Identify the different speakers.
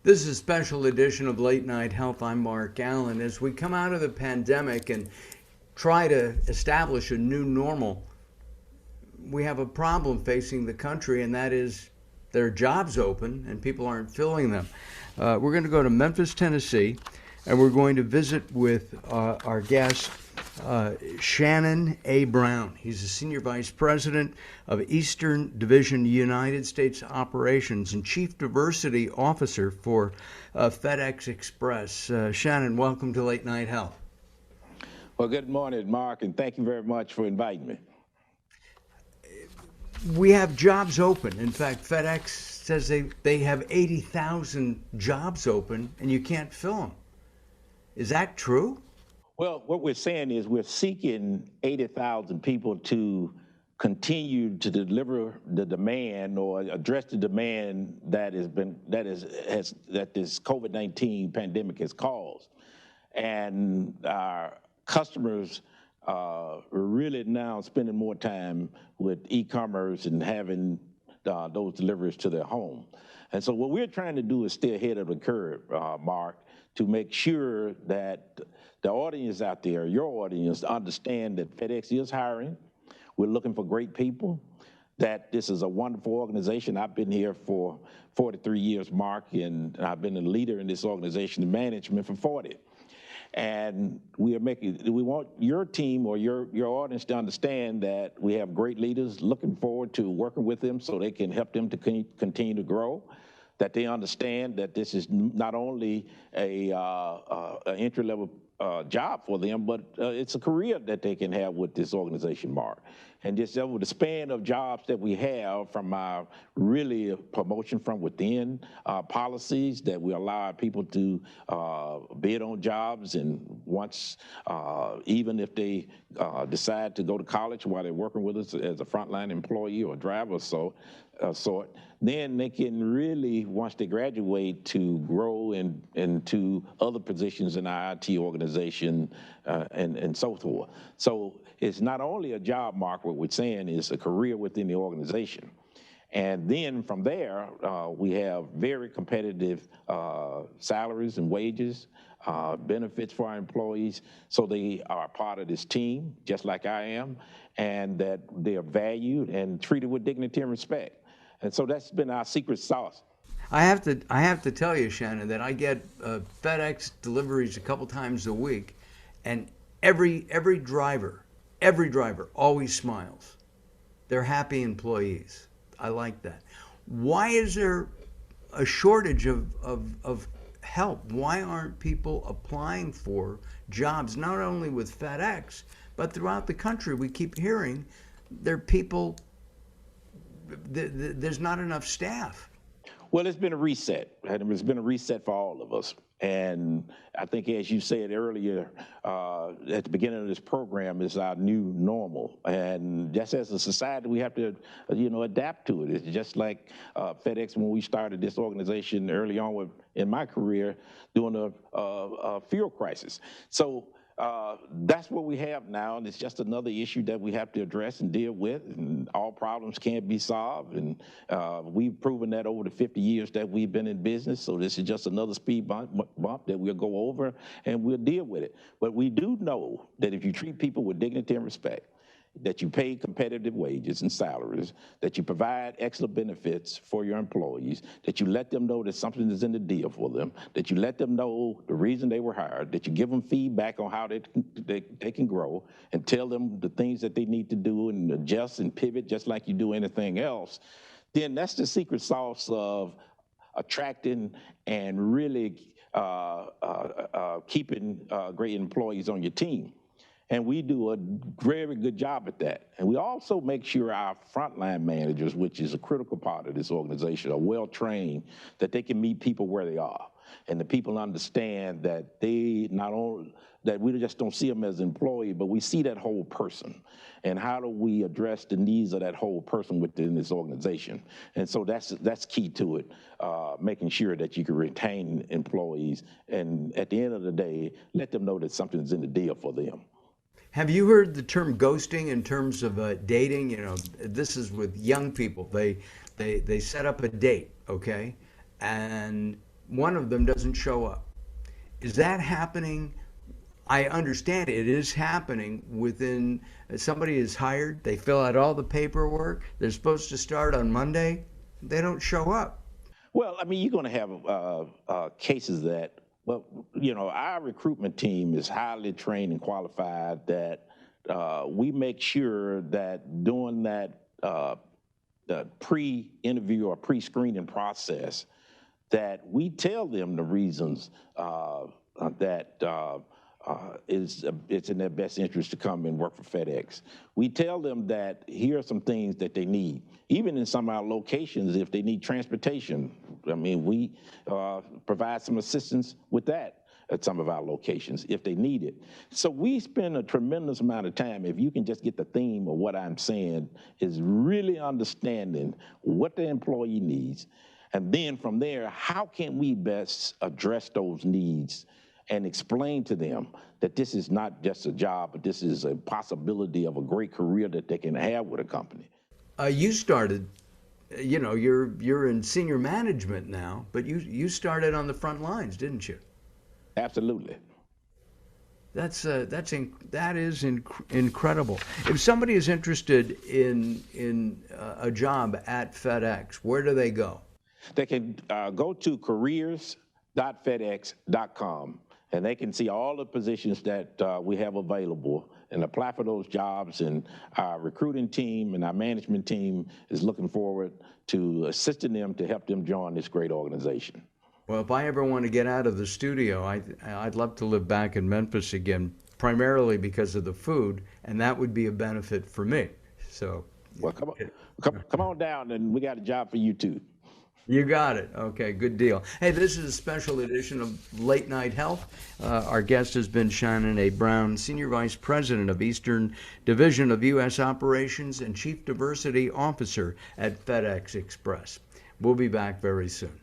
Speaker 1: This is a special edition of Late Night Health. I'm Mark Alyn. As we come out of the pandemic and try to establish a new normal, we have a problem facing the country, and that is there are jobs open and people aren't filling them. We're going to go to Memphis, Tennessee, and we're going to visit with our guest, Shannon A. Brown. He's the Senior Vice President of Eastern Division United States Operations and Chief Diversity Officer for FedEx Express. Shannon, welcome to Late Night Health.
Speaker 2: Well, good morning, Mark, and thank you very much for inviting me.
Speaker 1: We have jobs open. In fact, FedEx says they have 80,000 jobs open and you can't fill them. Is that true?
Speaker 2: Well, what we're saying is we're seeking 80,000 people to continue to deliver the demand or address the demand that this COVID-19 pandemic has caused. And our customers are really now spending more time with e-commerce and having those deliveries to their home. And so what we're trying to do is stay ahead of the curve, Mark, to make sure that the audience out there, your audience, understand that FedEx is hiring. We're looking for great people, that this is a wonderful organization. I've been here for 43 years, Mark, and I've been a leader in this organization in management for 40. And we want your team or your audience to understand that we have great leaders, looking forward to working with them so they can help them to continue to grow, that they understand that this is not only an entry-level job for them, but it's a career that they can have with this organization, Mark. And just over the span of jobs that we have from our really promotion from within policies that we allow people to bid on jobs, and once, even if they decide to go to college while they're working with us as a frontline employee or driver sort, then they can really, once they graduate, to grow into other positions in our IT organization and so forth. So it's not only a job, Mark, what we're saying is a career within the organization. And then from there, we have very competitive salaries and wages, benefits for our employees, so they are part of this team, just like I am, and that they are valued and treated with dignity and respect. And so that's been our secret sauce.
Speaker 1: I have to tell you, Shannon, that I get FedEx deliveries a couple times a week, and every driver always smiles. They're happy employees. I like that. Why is there a shortage of help? Why aren't people applying for jobs, not only with FedEx, but throughout the country? We keep hearing there's not enough staff.
Speaker 2: Well, it's been a reset, and it's been a reset for all of us. And I think, as you said earlier, at the beginning of this program, is our new normal. And just as a society, we have to, adapt to it. It's just like FedEx when we started this organization early on in my career during a fuel crisis. So that's what we have now, and it's just another issue that we have to address and deal with, and all problems can't be solved, and we've proven that over the 50 years that we've been in business, so this is just another speed bump that we'll go over, and we'll deal with it. But we do know that if you treat people with dignity and respect, that you pay competitive wages and salaries, that you provide excellent benefits for your employees, that you let them know that something is in the deal for them, that you let them know the reason they were hired, that you give them feedback on how they can grow, and tell them the things that they need to do and adjust and pivot just like you do anything else, then that's the secret sauce of attracting and really keeping great employees on your team. And we do a very good job at that. And we also make sure our frontline managers, which is a critical part of this organization, are well trained, that they can meet people where they are. And the people understand that that we just don't see them as an employee, but we see that whole person. And how do we address the needs of that whole person within this organization? And so that's key to it, making sure that you can retain employees. And at the end of the day, let them know that something's in the deal for them.
Speaker 1: Have you heard the term ghosting in terms of dating? This is with young people. They set up a date, okay, and one of them doesn't show up. Is that happening? I understand it is happening within, somebody is hired, they fill out all the paperwork, they're supposed to start on Monday, they don't show up.
Speaker 2: Well, I mean, you're going to have cases that, well, our recruitment team is highly trained and qualified, that we make sure that during that the pre-interview or pre-screening process, that we tell them the reasons that it's in their best interest to come and work for FedEx. We tell them that here are some things that they need. Even in some of our locations, if they need transportation, I mean, we provide some assistance with that at some of our locations if they need it. So we spend a tremendous amount of time, if you can just get the theme of what I'm saying, is really understanding what the employee needs. And then from there, how can we best address those needs and explain to them that this is not just a job, but this is a possibility of a great career that they can have with a company.
Speaker 1: You started, you're in senior management now, but you started on the front lines, didn't you?
Speaker 2: Absolutely.
Speaker 1: That is incredible. If somebody is interested in a job at FedEx, where do they go?
Speaker 2: They can go to careers.fedex.com, and they can see all the positions that we have available and apply for those jobs. And our recruiting team and our management team is looking forward to assisting them to help them join this great organization.
Speaker 1: Well, if I ever want to get out of the studio, I'd love to live back in Memphis again, primarily because of the food, and that would be a benefit for me. So,
Speaker 2: well, come on down, and we got a job for you too.
Speaker 1: You got it. Okay, good deal. Hey, this is a special edition of Late Night Health. Our guest has been Shannon A. Brown, Senior Vice President of Eastern Division of U.S. Operations and Chief Diversity Officer at FedEx Express. We'll be back very soon.